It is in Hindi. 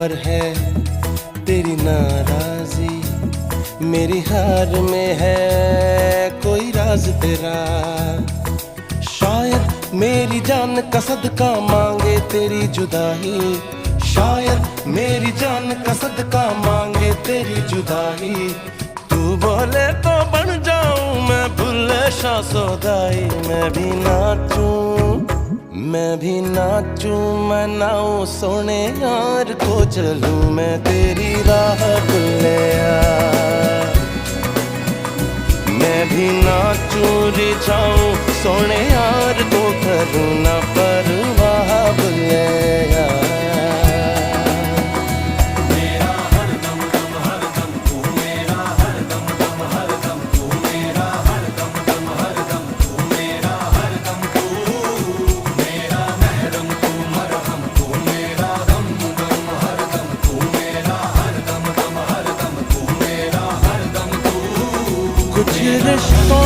पर है तेरी नाराजी, मेरी हार में है कोई राज तेरा। शायद मेरी जान का सदका मांगे तेरी जुदाई, शायद मेरी जान का सदका मांगे तेरी जुदाई। तू बोले तो बन जाऊं मैं भुल्ले शाह सौदाई। मैं भी नाचूं मैं नाऊं सोने यार को चलूं मैं तेरी राह भुल्लिया। मैं भी नाचूं रिझाऊं सोने यार को करूं ना परवाह भुल्लिया। कुछ रिश्तों